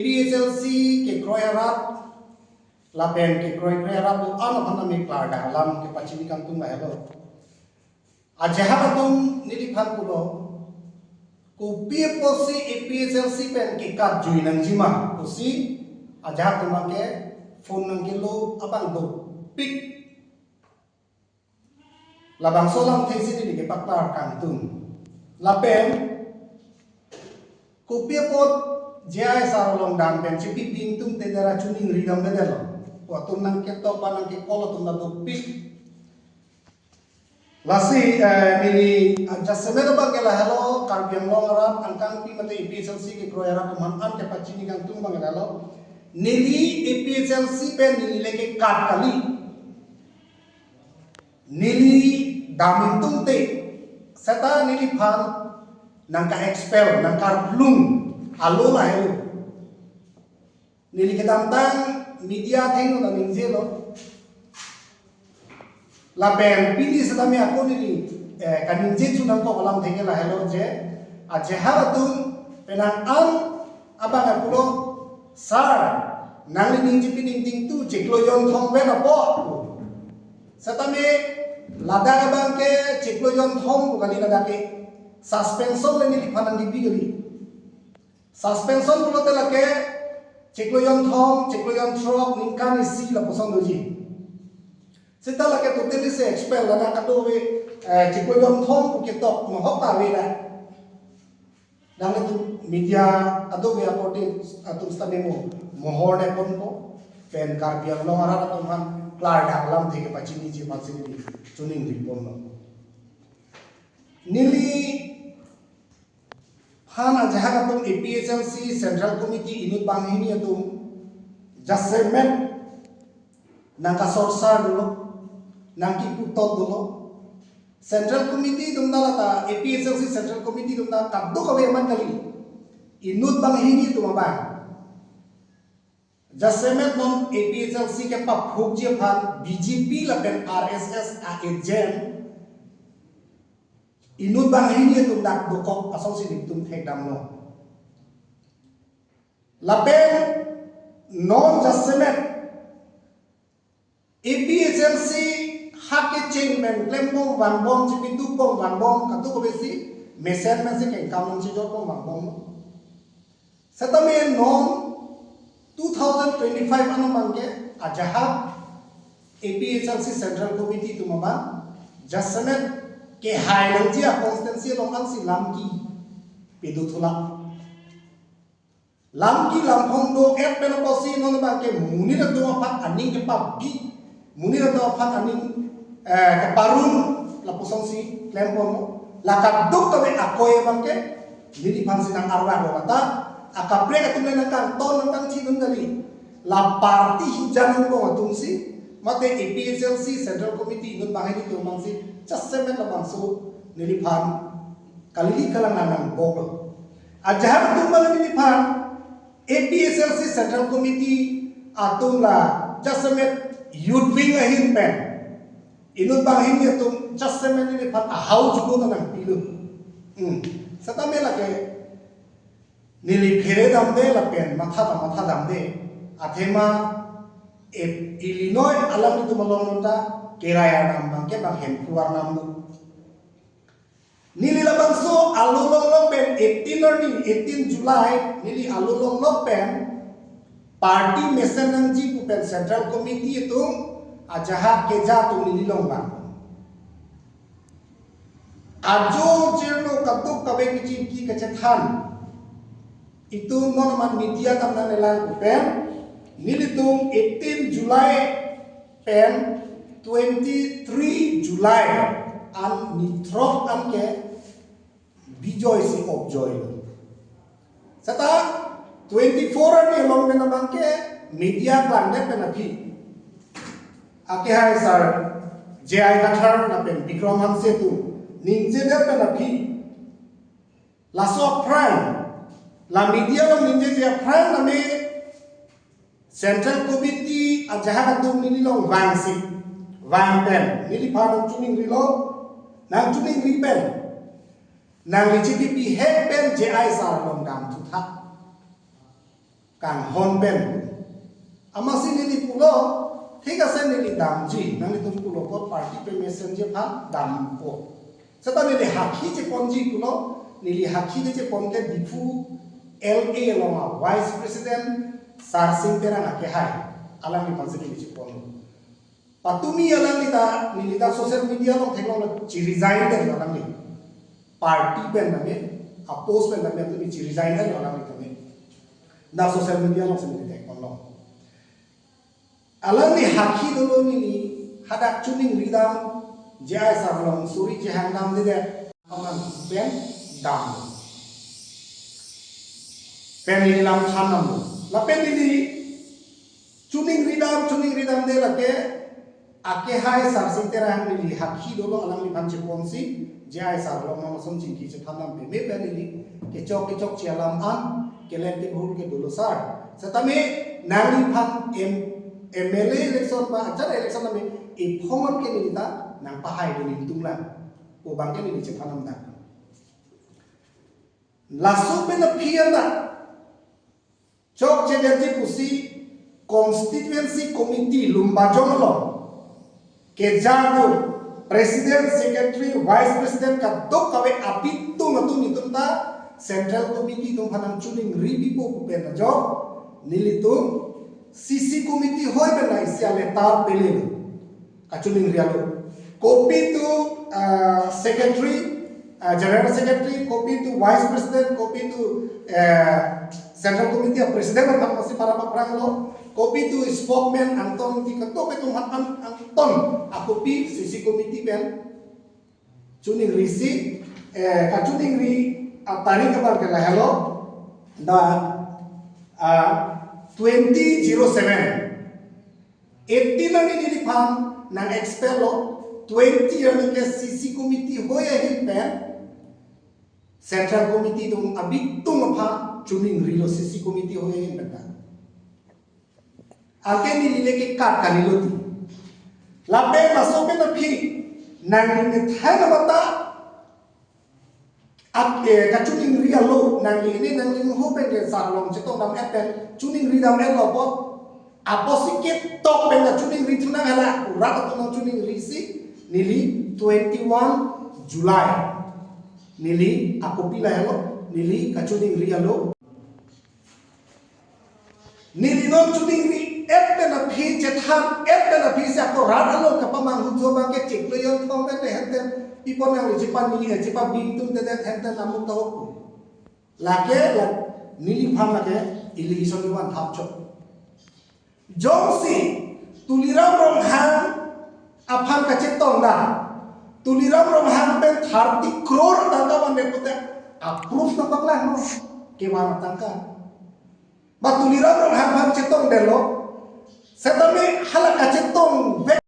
PSLC ke kroyarat lapen ke kroyarat tu ano hana me klar dalam ke pachini kantung lahelo ajahatum nili phan pulo ko PSLC PSLC pen ke kat jui nang jima ko si ajahatum ke phone nang ke lo abang do pik labang solam thesi ni ke paklar kantung lapen ko PSLC jaya sarolong dam pen cipi pintung tedera cuning ridam bedelo waktu nang ketok panang ke kolo tunda topik lasi nili jasemero bangela halo karbiang longarat angkang pi mate PSLC ke kroyara tuman an ke pacini kang tung bangela halo nili PSLC pen nili leke kat kali nili damintung te seta nili phan nang ka expel nang ka blung alo lah itu, nili ketantang media tengok dan ninjelo, lapen pilih sedami aku nili kan ninje sunang kau kolam tengok lah hello je, aja hal tu penang abang aku lo sar, nang ninje pining tu ceklo yon thong ben apa, setame lada abang ke ceklo yon thong bukan lada ke suspension nili panang dibi kali. Suspension pulo tela ke cekloyon thong cekloyon trok ningkani si la posong doji sita la ke totally se expel la na kato we cekloyon thong ku ketok mohok ta we la dang itu media ado we aporting atum stamemo mohor ne pon ko pen karbiang longara atum han klar daklam theke pachini ji pachini tuning ripon no nili Hana jahat atum PSLC Central Committee inut banghini atum jasemen nangka sorsa dulu nangki putot dulu Central Committee tumdala ta PSLC Central Committee tumdala kaddo kawe man kali inut banghini tumaba jasemen non PSLC ke pa phukje phan BJP lapen RSS a agent inut banghini tum dak dokok asal sini tum thekdam no lapen non jasemet PSLC hake chairman klembong van bom cipitu bom van bom katu ko besi mesen ke kamun ci jor bom van bom setame non 2025 anu mangke ajahat PSLC Central Committee tumaba jasemet ke hai lang jia constancy long ang si lamki pidu thula lamki lamphong do et pen posi non ba ke muni na do phat aning ke pa bi muni na do phat aning ke parun la posong si klempon la ka duk ka be akoy bang ke lidi phan sinang arwa do kata akapre ka tunai nang kan ton nang chi dun dali la party hijan ko atung si mate PSLC Central Committee inut bahini tu mangsi jasemen la bangsu nili phan kalili kalangan nang boklo ajar tu mal nili phan PSLC Central Committee atung la jasemen youth wing ahin pen inut bahini tu jasemen nili phan ahau jugo nang pilu satame la ke nili phere dam de la pen matha dam de athema Illinois alam itu malong nota keraya nam bangke bang hen keluar nam du nili labang so alulong lopen 18 July nili alulong lopen party mesenangji pupen Central Committee itu ajahat keja tu nili long bang ajo jerno katuk kabe kicin ki kecethan itu non media tam na nelan pupen nili tung 18 Julai pen 23 Julai an nitrok an ke bijoy si objoy seta 24 ni long mena bangke media klande penapi ake hai sar jai kathar na pen bikroman se tu ninje de penapi laso prime la media lo ninje je prime na me Central Committee ajahat tu nili long wangsi wang pen nili phanong chuning rilo nang chuning ripen nang li chipi head pen je ai sar long dam thu thak kang honben amasi nili pulo ঠিক আছে nili damji nang itu pulo ko party pe messenger pha dam po seta nili hakhi je ponji pulo nili hakhi je ponke difu LA longa vice president sarsing terang ake hai alang ni panse nili je pon patumi alang nili ta social media long theklo chi resign der alang ni party pe name oppose pe name tu chi resign der alang ni tame na social media long se nili tek pon long alang ni hakhi dolo ni hadak chuning ridam jai sarlong suri jehang dam de aman pen dam pen ni lam thanam la pen ni chuning ridam de lake ake hai sarsing terang ni hakhi dolo alang ni panche ponsi jai sarlong ma som chin ki che thanam pe me pen ni ke chok chialam an kelente bhul ke dolo sar satame nangli phan MLA election ba acara election nami iphongon ke ni ta nang pahai ni tunglan o bang ke ni che phanam da lasu pe na phianda chok che derji pusi constituency committee lumba jonglo ke jago president secretary vice president ka dok kawe apitu ngatu nitum ta central committee tum phanam chuning ribipo pe na jo nilitum CC committee hoy bena isiale tar pele kachuning rialo copy to secretary general secretary copy to vice president copy to central committee president kan masih para paprang lo copy to spokesman anton ti kato pe tum anton copy CC committee ben chuning risi kachuning ri tari kabar ke la hello da 2007 18 ani ni pham nang expel lo 20 ani ke CC committee hoya hin pen central committee dum abik tum pha chuning rilo CC committee hoya hin pen ake ni lile ke kat kalilo ti labe maso pe na phi nang ni thana mata ake kachuning ria lo nang ni ho pen ke sarlong cheto dam apen chuning ri dam el lo po aposikit tok pen na chuning ri thuna hala rat to na chuning ri si nili 21 July nili akopila hello nili kachuning ri alo nili non chuning ri ette na phi chetham ette na phi sa ko rat alo kapamang hu jo ba ke cheklo yon thong pen henten people yang jipan ni jipan bintum te henten namuk to lake nili pham lake election wan thap chok jongsi tuliram rong hang aphan ka chetong da tuliram rong hang pen 30 crore tangka wan ne pute approve na pakla no ke wan tangka ba tuliram rong hang chetong delo setame hala ka chetong